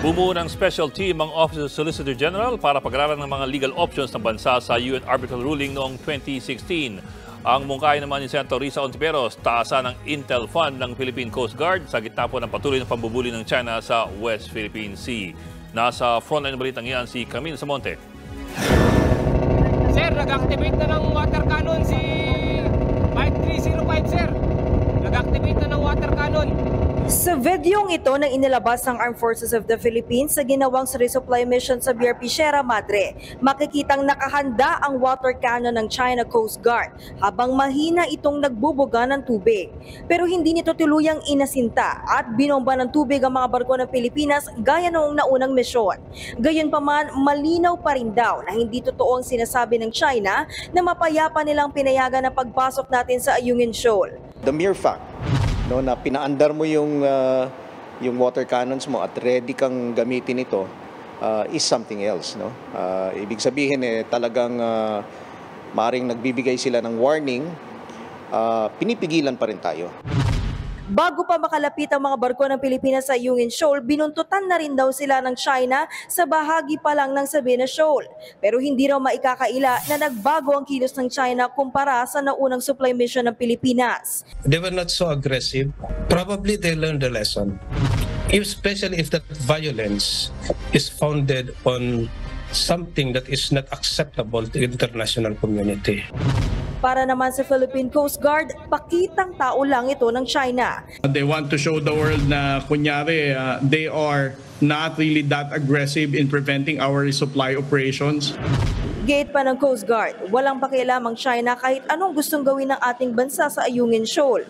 Bumuo ng special team ang Office of Solicitor General para pag-aralan ng mga legal options ng bansa sa UN arbitral ruling noong 2016. Ang mungkahi naman ni Senator Risa Hontiveros, taasan ng Intel Fund ng Philippine Coast Guard sa gitna po ng patuloy na pambubuli ng China sa West Philippine Sea. Nasa frontline balitang iyan si Camille Samonte. Sir, nag-activate na ng water cannon si Mike 305, sir. Nag-activate na ng water cannon. Sa videong ito na inilabas ng Armed Forces of the Philippines sa ginawang resupply mission sa BRP Sierra Madre, makikitang nakahanda ang water cannon ng China Coast Guard habang mahina itong nagbubuga ng tubig. Pero hindi nito tuluyang inasinta at binomba ng tubig ang mga barko ng Pilipinas gaya noong naunang misyon. Gayunpaman, malinaw pa rin daw na hindi totoo ang sinasabi ng China na mapayapa nilang pinayagan ang pagpasok natin sa Ayungin Shoal. The mere fact na pinaandar mo yung water cannons mo at ready kang gamitin ito is something else. Ibig sabihin talagang maring nagbibigay sila ng warning, pinipigilan pa rin tayo. Bago pa makalapit ang mga barko ng Pilipinas sa Ayungin Shoal, binuntutan na rin daw sila ng China sa bahagi pa lang ng Sabina Shoal. Pero hindi raw maikakaila na nagbago ang kilos ng China kumpara sa naunang supply mission ng Pilipinas. They were not so aggressive. Probably they learned the lesson. Especially if that violence is founded on something that is not acceptable to international community. Para naman sa Philippine Coast Guard, pakitang tao lang ito ng China. They want to show the world na kunyari they are not really that aggressive in preventing our resupply operations. Gate pa ng Coast Guard, walang pakialam ang China kahit anong gustong gawin ng ating bansa sa Ayungin Shoal.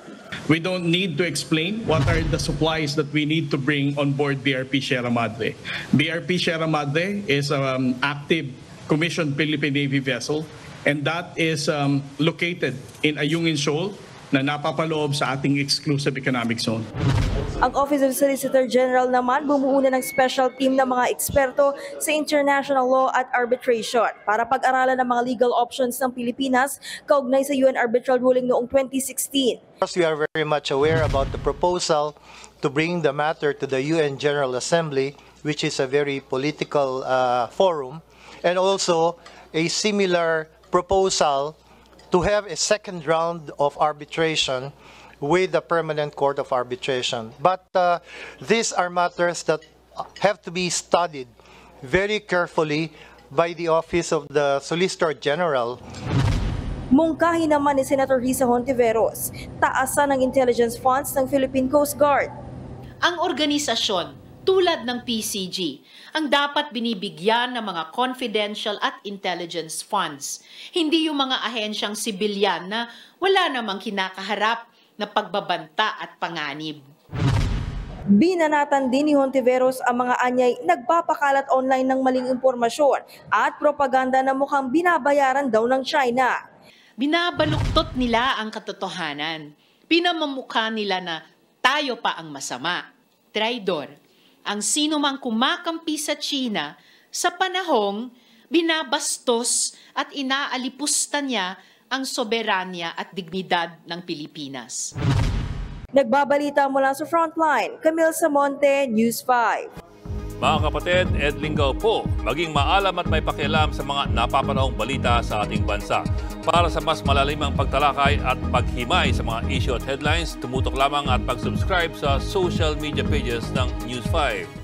We don't need to explain what are the supplies that we need to bring on board BRP Sierra Madre. BRP Sierra Madre is an active commissioned Philippine Navy vessel, and that is located in Ayungin Shoal na napapaloob sa ating exclusive economic zone. Ang Office of Solicitor General naman bumuo na ng special team ng mga eksperto sa international law at arbitration para pag-aralan ng mga legal options ng Pilipinas kaugnay sa UN arbitral ruling noong 2016. We are very much aware about the proposal to bring the matter to the UN General Assembly, which is a very political forum, and also a similar proposal to have a second round of arbitration with the Permanent Court of Arbitration. But these are matters that have to be studied very carefully by the Office of the Solicitor General. Mungkahi naman ni Senator Risa Hontiveros, taasan ng intelligence funds ng Philippine Coast Guard. Ang organisasyon tulad ng PCG ang dapat binibigyan ng mga confidential at intelligence funds. Hindi yung mga ahensyang sibilyan na wala namang kinakaharap na pagbabanta at panganib. Binanatan din ni Hontiveros ang mga anyay nagpapakalat online ng maling impormasyon at propaganda na mukhang binabayaran daw ng China. Binabaluktot nila ang katotohanan. Pinamamukha nila na tayo pa ang masama, traidor. Ang sino mang kumakampi sa China sa panahong binabastos at inaalipusta niya ang soberanya at dignidad ng Pilipinas. Nagbabalita mula sa Frontline, Camille Samonte, News 5. Mga kapatid, Ed Lingaw po, maging maalam at may pakialam sa mga napapanahong balita sa ating bansa. Para sa mas malalimang pagtalakay at paghimay sa mga issue at headlines, tumutok lamang at pag-subscribe sa social media pages ng News 5.